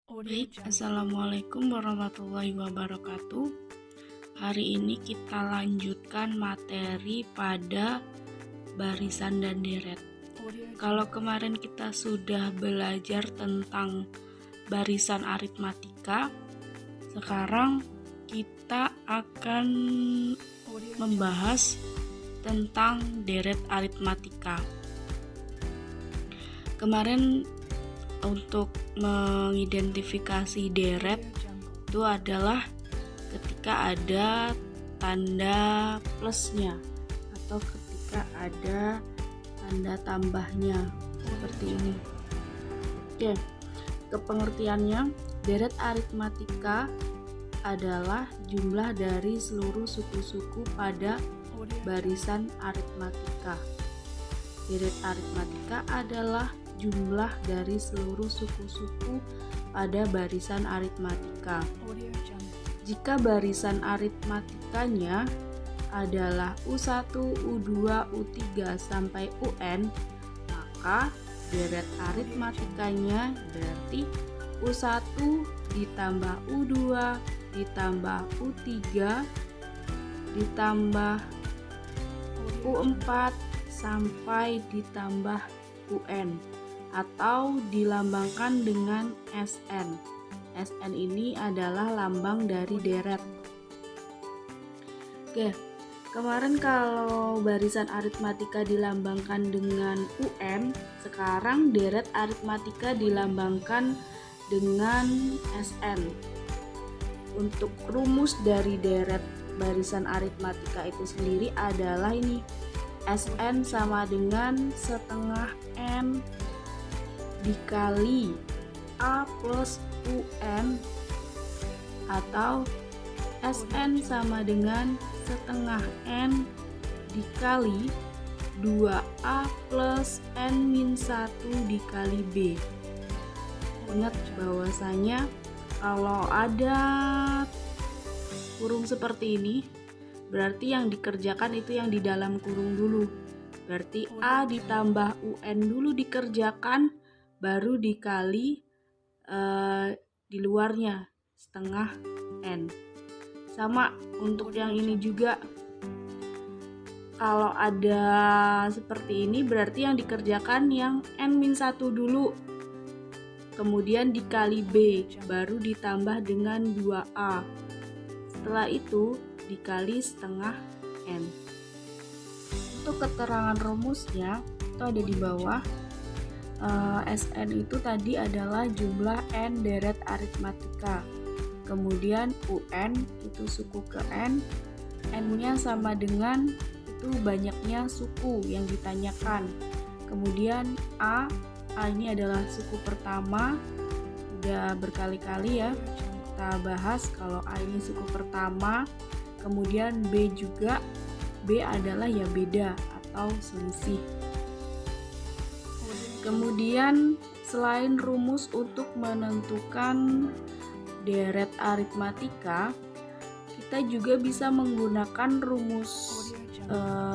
Baik, assalamualaikum warahmatullahi wabarakatuh. Hari ini kita lanjutkan materi pada barisan dan deret. Kalau kemarin kita sudah belajar tentang barisan aritmatika, sekarang kita akan membahas tentang deret aritmatika. Kemarin untuk mengidentifikasi deret itu adalah ketika ada tanda plusnya atau ketika ada tanda tambahnya seperti ini. Oke, kepengertiannya, deret aritmatika adalah jumlah dari seluruh suku-suku pada barisan aritmatika. Deret aritmatika adalah jumlah dari seluruh suku-suku pada barisan aritmatika. Jika barisan aritmatikanya adalah U1, U2, U3 sampai UN, maka deret aritmatikanya berarti U1 ditambah U2 ditambah U3 ditambah U4 sampai ditambah UN, atau dilambangkan dengan SN. SN ini adalah lambang dari deret. Oke, kemarin kalau barisan aritmatika dilambangkan dengan UN, sekarang deret aritmatika dilambangkan dengan SN. Untuk rumus dari deret barisan aritmatika itu sendiri adalah ini. SN sama dengan setengah N dikali A plus UN, atau SN sama dengan setengah N dikali 2A plus N-1 dikali B. Ingat bahwasanya kalau ada kurung seperti ini, berarti yang dikerjakan itu yang di dalam kurung dulu. Berarti A ditambah UN dulu dikerjakan, baru dikali di luarnya setengah N. Sama untuk yang ini juga, kalau ada seperti ini berarti yang dikerjakan yang N-1 dulu, kemudian dikali B, baru ditambah dengan 2A, setelah itu dikali setengah N. Untuk keterangan rumusnya itu ada di bawah. SN itu tadi adalah jumlah N deret aritmatika, kemudian UN itu suku ke N, N-nya sama dengan itu banyaknya suku yang ditanyakan, kemudian A ini adalah suku pertama, udah berkali-kali ya kita bahas kalau A ini suku pertama, kemudian B juga, B adalah ya beda atau selisih. Kemudian selain rumus untuk menentukan deret aritmatika, kita juga bisa menggunakan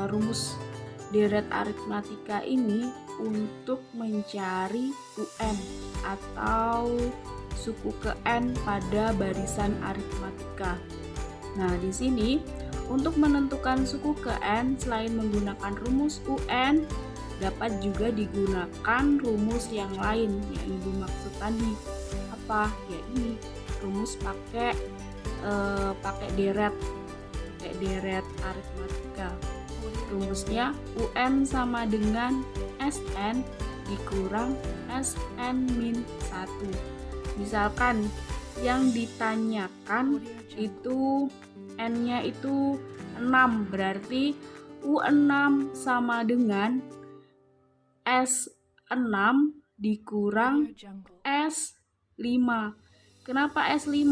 rumus deret aritmatika ini untuk mencari UN atau suku ke N pada barisan aritmatika. Nah, di sini untuk menentukan suku ke N, selain menggunakan rumus UN, dapat juga digunakan rumus yang lain yang ibu maksud tadi. Apa? Ya ini rumus pakai deret aritmatika. Rumusnya UN sama dengan SN dikurang SN-1. Misalkan yang ditanyakan itu N-nya itu 6, berarti U6 sama dengan S6 dikurang S5. Kenapa S5?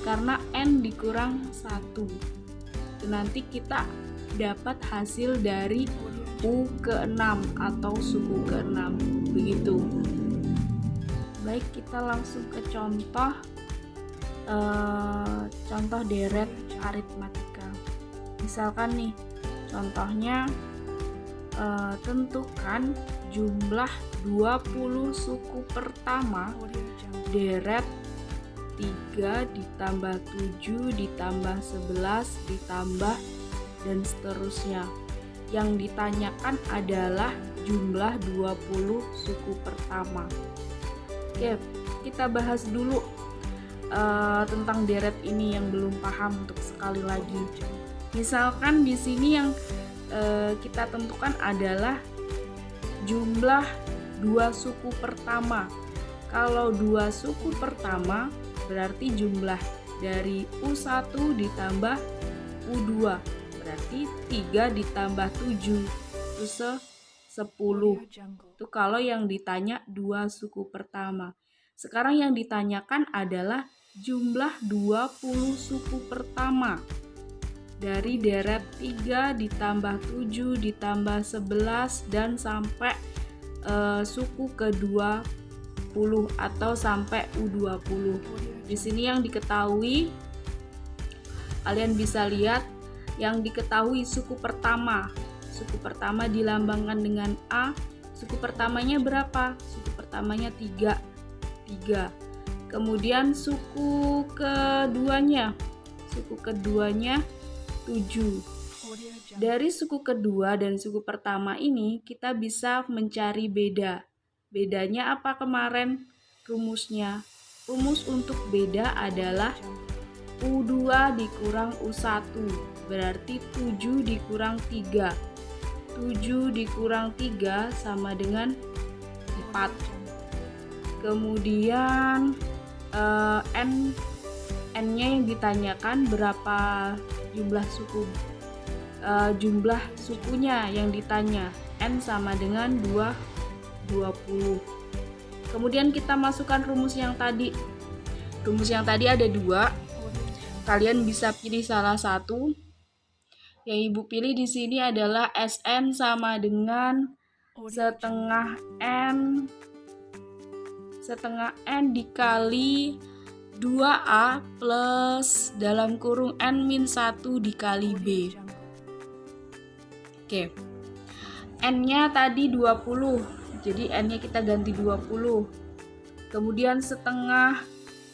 Karena N dikurang 1. Itu nanti kita dapat hasil dari U ke-6 atau suku ke-6. Begitu. Baik, kita langsung ke contoh deret aritmatika. Misalkan nih, contohnya tentukan jumlah 20 suku pertama deret 3 ditambah 7 ditambah 11 ditambah dan seterusnya. Yang ditanyakan adalah jumlah 20 suku pertama. Oke, kita bahas dulu tentang deret ini yang belum paham untuk sekali lagi. Misalkan di sini yang kita tentukan adalah jumlah 2 suku pertama. Kalau 2 suku pertama berarti jumlah dari U1 ditambah U2 berarti 3 ditambah 7 itu 10. Itu kalau yang ditanya 2 suku pertama. Sekarang yang ditanyakan adalah jumlah 20 suku pertama. Dari deret 3 ditambah 7 ditambah 11 dan sampai suku ke-20 atau sampai U20. Di sini yang diketahui, kalian bisa lihat yang diketahui suku pertama. Suku pertama dilambangkan dengan A. Suku pertamanya berapa? Suku pertamanya 3. Kemudian suku keduanya. Suku keduanya 7. Dari suku kedua dan suku pertama ini kita bisa mencari beda. Bedanya apa kemarin? Rumusnya. Rumus untuk beda adalah U2 dikurang U1. Berarti 7 dikurang 3. 7 dikurang 3 sama dengan 4. Kemudian N-nya yang ditanyakan berapa jumlah suku, jumlah sukunya yang ditanya. N sama dengan 20. Kemudian kita masukkan rumus yang tadi. Rumus yang tadi ada 2. Kalian bisa pilih salah satu. Yang Ibu pilih di sini adalah SN sama dengan setengah N dikali 2A plus dalam kurung N-1 dikali B. Oke. N-nya tadi 20. Jadi N-nya kita ganti 20. Kemudian setengah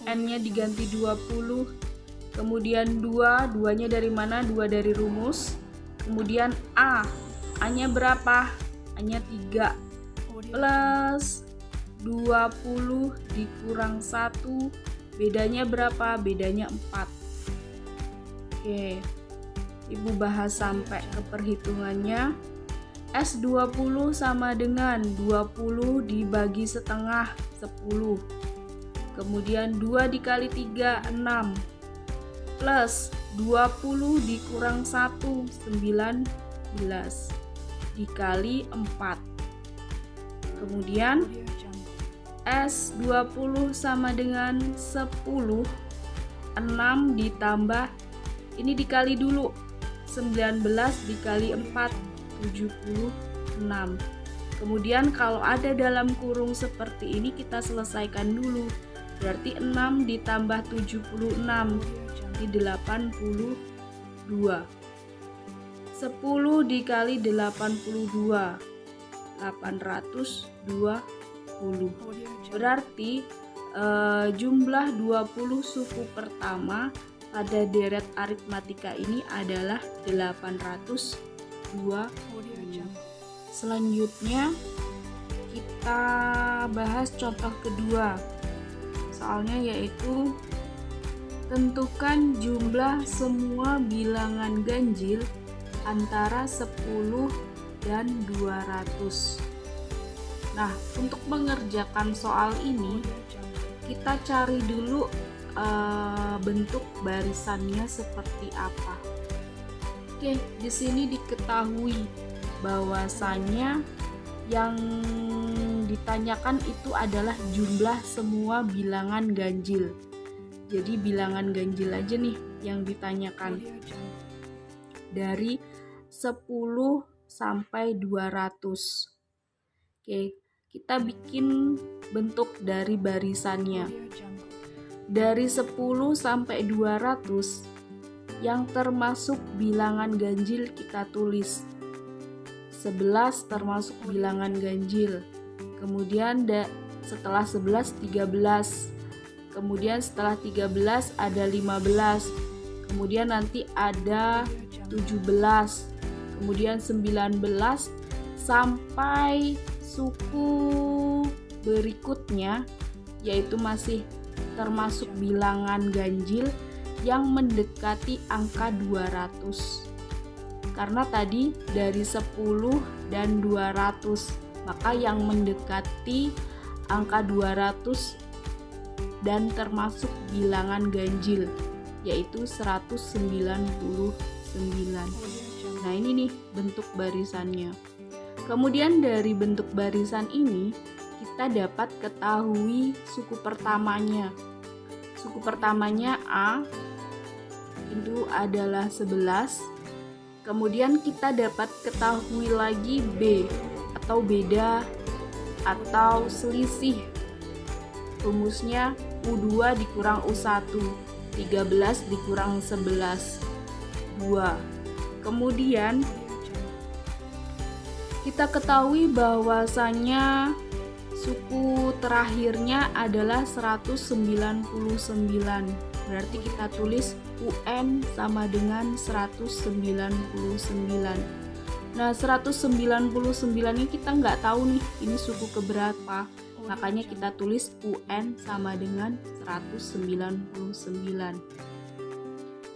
N-nya diganti 20. Kemudian 2, 2-nya dari mana? 2 dari rumus. Kemudian A-nya berapa? A-nya 3 plus 20 dikurang 1, bedanya berapa? Bedanya 4. Oke, Ibu bahas sampai ke perhitungannya. S20 sama dengan 20 dibagi setengah 10. Kemudian 2 dikali 3, 6. Plus 20 dikurang 1, 19. Dikali 4. Kemudian S20 sama dengan 10. 6 ditambah, ini dikali dulu, 19 dikali 4, 76. Kemudian kalau ada dalam kurung seperti ini kita selesaikan dulu. Berarti 6 ditambah 76, ini 82. 10 dikali 82, 820. Berarti jumlah 20 suku pertama pada deret aritmatika ini adalah 820. Selanjutnya kita bahas contoh kedua. Soalnya yaitu tentukan jumlah semua bilangan ganjil antara 10 dan 200. Nah, untuk mengerjakan soal ini, kita cari dulu bentuk barisannya seperti apa. Oke, di sini diketahui bahwasannya yang ditanyakan itu adalah jumlah semua bilangan ganjil. Jadi bilangan ganjil aja nih yang ditanyakan. Dari 10 sampai 200. Oke, kita bikin bentuk dari barisannya. Dari 10 sampai 200 yang termasuk bilangan ganjil kita tulis. 11 termasuk bilangan ganjil. Kemudian setelah 11 13. kemudian setelah 13 ada 15, kemudian nanti ada 17, kemudian 19 sampai suku berikutnya, yaitu masih termasuk bilangan ganjil yang mendekati angka 200. Karena tadi dari 10 dan 200, maka yang mendekati angka 200 dan termasuk bilangan ganjil yaitu 199. Nah, ini nih bentuk barisannya. Kemudian dari bentuk barisan ini kita dapat ketahui suku pertamanya. Suku pertamanya A itu adalah 11. Kemudian kita dapat ketahui lagi B atau beda atau selisih. Rumusnya U2 dikurang U1, 13 dikurang 11, 2. Kemudian kita ketahui bahwasanya suku terakhirnya adalah 199. Berarti kita tulis UN sama dengan 199. Nah, 199 ini kita nggak tahu nih ini suku keberapa. Makanya kita tulis UN sama dengan 199.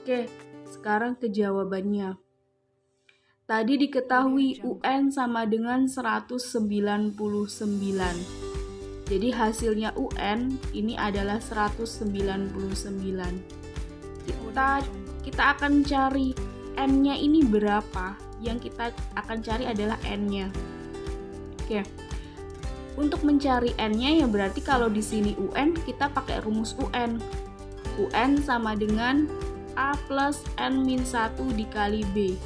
Oke, sekarang ke jawabannya. Tadi diketahui UN sama dengan 199. Jadi hasilnya UN ini adalah 199. Kita akan cari N-nya ini berapa. Yang kita akan cari adalah N-nya. Oke. Untuk mencari N-nya ya berarti kalau di sini UN kita pakai rumus UN. UN sama dengan A plus N-1 dikali B.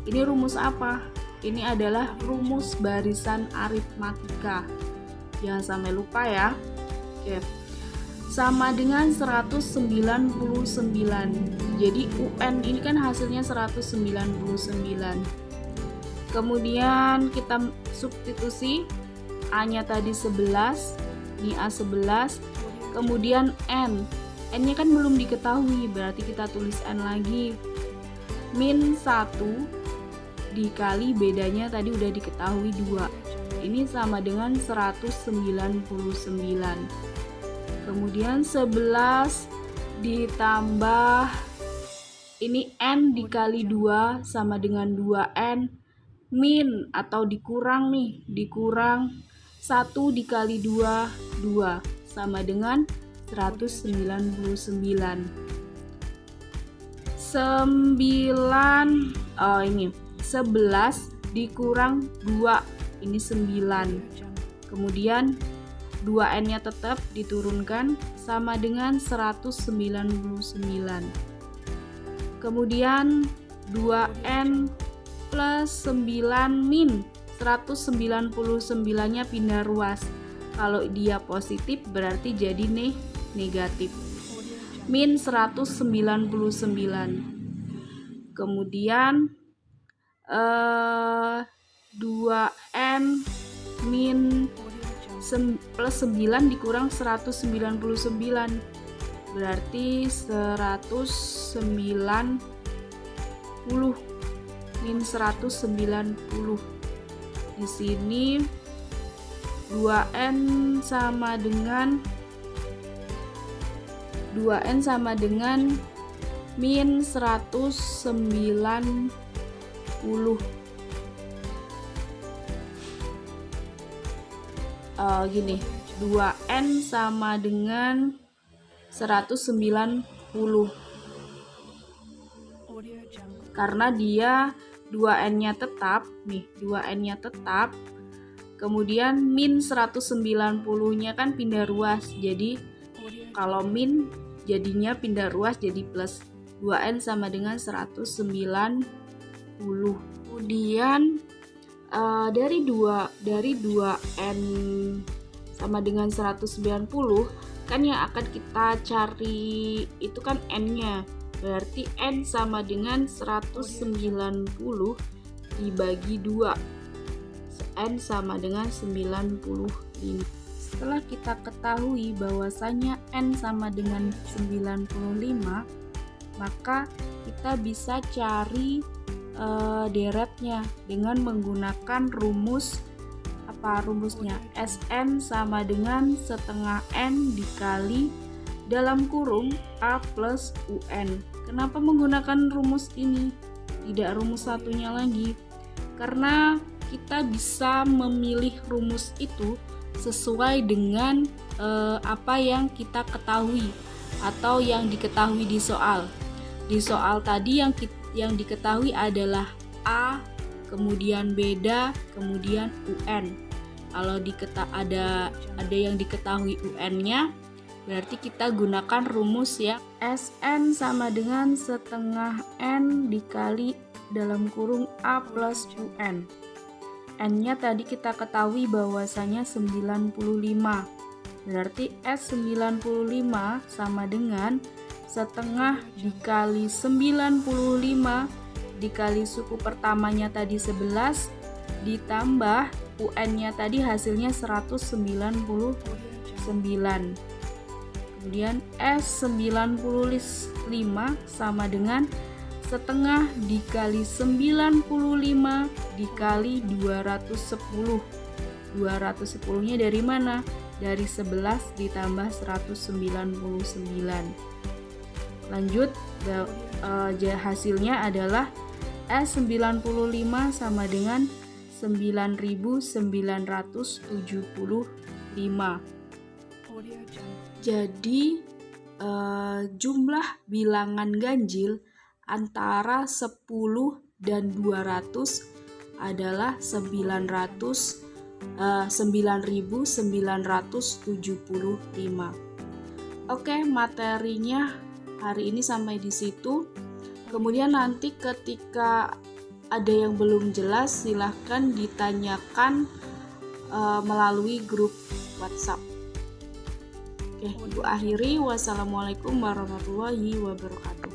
Ini rumus apa? Ini adalah rumus barisan aritmatika. Jangan sampai lupa ya. Oke. Sama dengan 199. Jadi UN ini kan hasilnya 199. Kemudian kita substitusi. A-nya tadi 11, ini A11, kemudian N. N-nya kan belum diketahui, berarti kita tulis N lagi. Min 1 dikali bedanya tadi udah diketahui 2. Ini sama dengan 199. Kemudian 11 ditambah ini N dikali 2 sama dengan 2N min atau dikurang nih, dikurang 1 dikali 2, 2 sama dengan 199. 11 dikurang 2, ini 9. Kemudian 2N-nya tetap diturunkan sama dengan 199. Kemudian 2N plus 9 min 199-nya pindah ruas. Kalau dia positif berarti jadi negatif. Min 199. Kemudian 2N min plus 9 dikurang 199. Berarti 190. Min 190. Di sini 2N sama dengan min 190. Gini, 2N sama dengan 190. Karena dia 2N-nya tetap, nih 2N-nya tetap. Kemudian min 190-nya kan pindah ruas. Jadi kalau min jadinya pindah ruas jadi plus. 2N sama dengan 190. Kemudian dari 2N sama dengan 190 kan yang akan kita cari itu kan N-nya. Berarti N sama dengan 190 dibagi 2. N sama dengan 95. setelah kita ketahui bahwasanya N sama dengan 95, maka kita bisa cari deretnya dengan menggunakan rumusnya. Sn sama dengan setengah N dikali dalam kurung A plus UN. Kenapa menggunakan rumus ini? Tidak rumus satunya lagi. Karena kita bisa memilih rumus itu sesuai dengan apa yang kita ketahui atau yang diketahui di soal. Di soal tadi yang diketahui adalah A, kemudian beda, kemudian UN. Kalau ada yang diketahui UN-nya, berarti kita gunakan rumus ya. Sn sama dengan setengah N dikali dalam kurung A plus UN. N-nya tadi kita ketahui bahwasanya 95. Berarti S95 sama dengan setengah dikali 95 dikali suku pertamanya tadi 11 ditambah UN-nya tadi hasilnya 199. Kemudian S95 sama dengan setengah dikali 95 dikali 210. 210-nya dari mana? Dari 11 ditambah 199. Lanjut, hasilnya adalah S95 sama dengan 9975. Jadi jumlah bilangan ganjil antara 10 dan 200 adalah 9975. Oke, materinya hari ini sampai di situ. Kemudian nanti ketika ada yang belum jelas silahkan ditanyakan melalui grup WhatsApp. Oke, Ibu akhiri. Wassalamualaikum warahmatullahi wabarakatuh.